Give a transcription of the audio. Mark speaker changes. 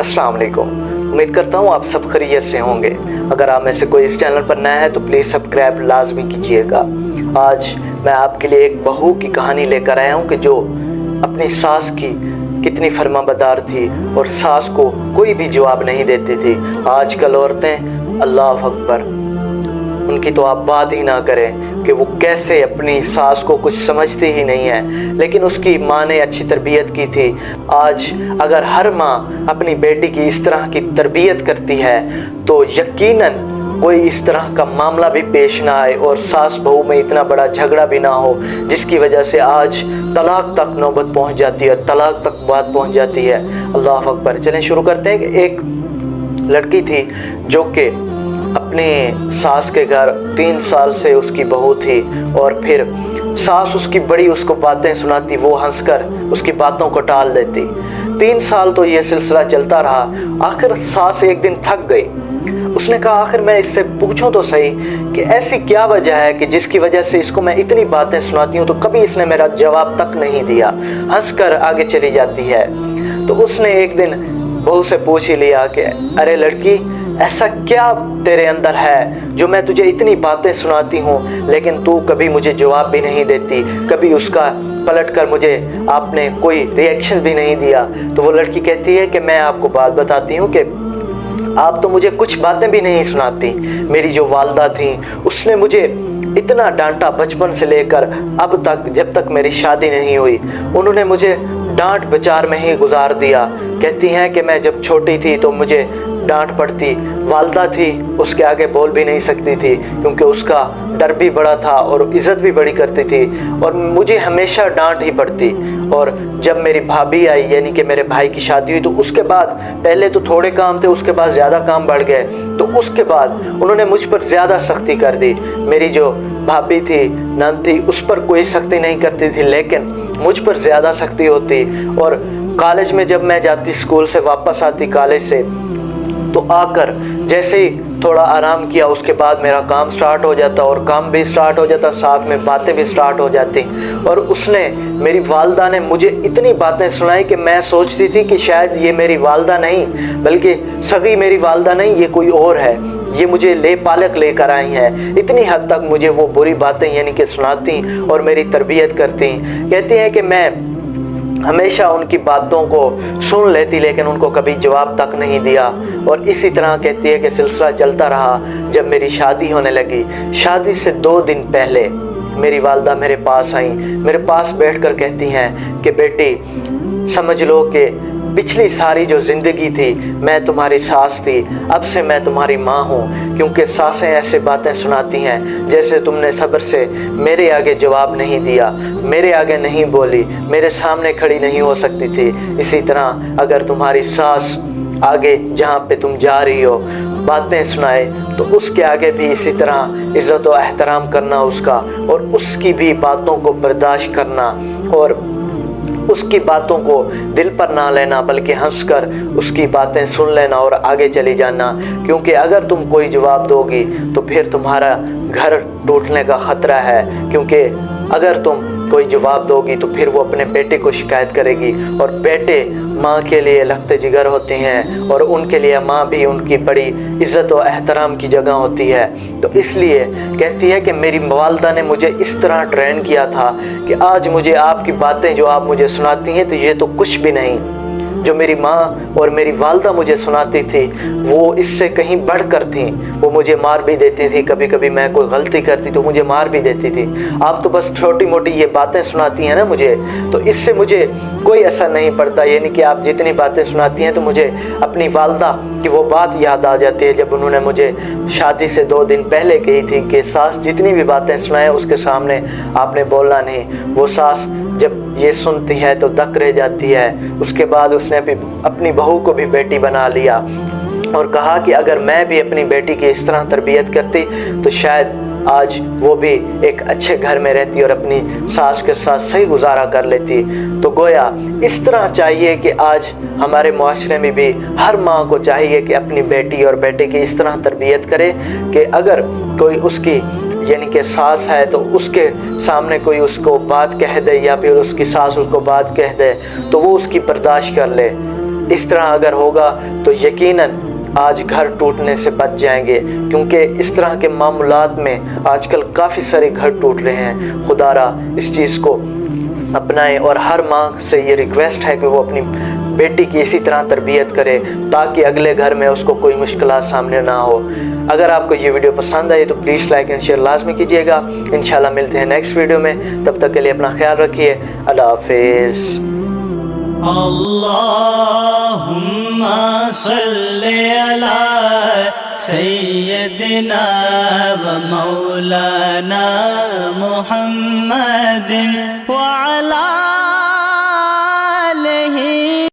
Speaker 1: अस्सलाम वालेकुम। उम्मीद करता हूँ आप सब खैरियत से होंगे। अगर आप में से कोई इस चैनल पर नया है तो प्लीज़ सब्सक्राइब लाजमी कीजिएगा। आज मैं आपके लिए एक बहू की कहानी लेकर आया हूँ कि जो अपनी सास की कितनी फरमाबरदार थी और सास को कोई भी जवाब नहीं देती थी। आजकल औरतें अल्लाह अकबर, उनकी तो आप बात ही ना करें कि वो कैसे अपनी सास को कुछ समझती ही नहीं है, लेकिन उसकी माँ ने अच्छी तरबियत की थी। आज अगर हर माँ अपनी बेटी की इस तरह की तरबियत करती है तो यकीनन कोई इस तरह का मामला भी पेश ना आए और सास बहू में इतना बड़ा झगड़ा भी ना हो जिसकी वजह से आज तलाक तक नौबत पहुंच जाती है, तलाक तक बात पहुंच जाती है। अल्लाह अकबर। चलें शुरू करते हैं कि एक लड़की थी जो कि अपने सास के घर 3 साल से उसकी बहू थी और फिर सास उसकी बड़ी उसको बातें सुनाती, वो हंसकर उसकी बातों को टाल देती। 3 साल तो ये सिलसिला चलता रहा। आखिर सास एक दिन थक गई। उसने कहा आखिर मैं इससे पूछूं तो सही कि ऐसी क्या वजह है कि जिसकी वजह से इसको मैं इतनी बातें सुनाती हूँ तो कभी इसने मेरा जवाब तक नहीं दिया, हंसकर आगे चली जाती है। तो उसने एक दिन बहू से पूछ ही लिया कि अरे लड़की, ऐसा क्या तेरे अंदर है जो मैं तुझे इतनी बातें सुनाती हूँ लेकिन तू कभी मुझे जवाब भी नहीं देती, कभी उसका पलट कर मुझे आपने कोई रिएक्शन भी नहीं दिया। तो वो लड़की कहती है कि मैं आपको बात बताती हूँ कि आप तो मुझे कुछ बातें भी नहीं सुनाती। मेरी जो वालदा थी उसने मुझे इतना डांटा बचपन से लेकर अब तक, जब तक मेरी शादी नहीं हुई। उन्होंने मुझे डांट बचार में ही गुजार दिया। कहती हैं कि मैं जब छोटी थी तो मुझे डांट पड़ती। वालदा थी, उसके आगे बोल भी नहीं सकती थी क्योंकि उसका डर भी बड़ा था और इज़्ज़त भी बड़ी करती थी और मुझे हमेशा डांट ही पड़ती। और जब मेरी भाभी आई यानी कि मेरे भाई की शादी हुई तो उसके बाद पहले तो थोड़े काम थे, उसके बाद ज़्यादा काम बढ़ गए। तो उसके बाद उन्होंने मुझ पर ज़्यादा सख्ती कर दी। मेरी जो भाभी थी, नंद थी, उस पर कोई सख्ती नहीं करती थी लेकिन मुझ पर ज़्यादा सख्ती होती। और कॉलेज में जब मैं जाती, स्कूल से वापस आती कॉलेज से, तो आकर जैसे ही थोड़ा आराम किया उसके बाद मेरा काम स्टार्ट हो जाता और काम भी स्टार्ट हो जाता, साथ में बातें भी स्टार्ट हो जाती। और उसने, मेरी वालदा ने मुझे इतनी बातें सुनाई कि मैं सोचती थी कि शायद ये मेरी वालदा नहीं बल्कि सगी मेरी वालदा नहीं, ये कोई और है, ये मुझे ले पालक लेकर आई हैं। इतनी हद तक मुझे वो बुरी बातें यानी कि सुनाती और मेरी तरबियत करती। कहती हैं कि मैं हमेशा उनकी बातों को सुन लेती लेकिन उनको कभी जवाब तक नहीं दिया। और इसी तरह कहती है कि सिलसिला चलता रहा। जब मेरी शादी होने लगी, शादी से 2 दिन पहले मेरी वालदा मेरे पास आई, मेरे पास बैठकर कहती हैं कि बेटी समझ लो कि पिछली सारी जो ज़िंदगी थी मैं तुम्हारी सास थी, अब से मैं तुम्हारी माँ हूँ। क्योंकि सासें ऐसे बातें सुनाती हैं जैसे तुमने सब्र से मेरे आगे जवाब नहीं दिया, मेरे आगे नहीं बोली, मेरे सामने खड़ी नहीं हो सकती थी। इसी तरह अगर तुम्हारी सास आगे जहाँ पे तुम जा रही हो बातें सुनाए तो उसके आगे भी इसी तरह इज़्ज़त व एहतराम करना उसका, और उसकी भी बातों को बर्दाश्त करना और उसकी बातों को दिल पर ना लेना बल्कि हंसकर उसकी बातें सुन लेना और आगे चली जाना। क्योंकि अगर तुम कोई जवाब दोगी तो फिर तुम्हारा घर टूटने का ख़तरा है। क्योंकि अगर तुम कोई जवाब दोगी तो फिर वो अपने बेटे को शिकायत करेगी और बेटे माँ के लिए लखते जिगर होते हैं और उनके लिए माँ भी उनकी बड़ी इज़्ज़त और एहतराम की जगह होती है। तो इसलिए कहती है कि मेरी वालदा ने मुझे इस तरह ट्रेन किया था कि आज मुझे आपकी बातें जो आप मुझे सुनाती हैं तो ये तो कुछ भी नहीं। जो मेरी माँ और मेरी वालदा मुझे सुनाती थी वो इससे कहीं बढ़कर थी। वो मुझे मार भी देती थी, कभी कभी मैं कोई गलती करती तो मुझे मार भी देती थी। आप तो बस छोटी मोटी ये बातें सुनाती हैं ना मुझे, तो इससे मुझे कोई असर नहीं पड़ता। यानी कि आप जितनी बातें सुनाती हैं तो मुझे अपनी वालदा की वो बात याद आ जाती है जब उन्होंने मुझे शादी से 2 दिन पहले कही थी कि सास जितनी भी बातें सुनाएं उसके सामने आपने बोलना नहीं। वो सास जब ये सुनती है तो दक रह जाती है। उसके बाद उसने अपनी बहू को भी बेटी बना लिया और कहा कि अगर मैं भी अपनी बेटी की इस तरह तरबियत करती तो शायद आज वो भी एक अच्छे घर में रहती और अपनी सास के साथ सही गुजारा कर लेती। तो गोया इस तरह चाहिए कि आज हमारे माशरे में भी हर माँ को चाहिए कि अपनी बेटी और बेटे की इस तरह तरबियत करे कि अगर कोई उसकी यानी कि सास है तो उसके सामने कोई उसको बात कह दे या फिर उसकी सास उसको बात कह दे तो वो उसकी बर्दाश्त कर ले। اس طرح اگر ہوگا تو یقیناً آج گھر ٹوٹنے سے بچ جائیں گے، کیونکہ اس طرح کے معاملات میں آج کل کافی سارے گھر ٹوٹ رہے ہیں۔ خدا را اس چیز کو اپنائیں، اور ہر ماں سے یہ ریکویسٹ ہے کہ وہ اپنی بیٹی کی اسی طرح تربیت کرے تاکہ اگلے گھر میں اس کو کوئی مشکلات سامنے نہ ہو۔ اگر آپ کو یہ ویڈیو پسند آئی تو پلیز لائک اینڈ شیئر لازمی کیجیے گا۔ انشاءاللہ ملتے ہیں نیکسٹ ویڈیو میں، تب تک کے لیے اپنا خیال رکھیے۔ اللہ حافظ۔
Speaker 2: اللہم صلی علی سیدنا و مولانا محمد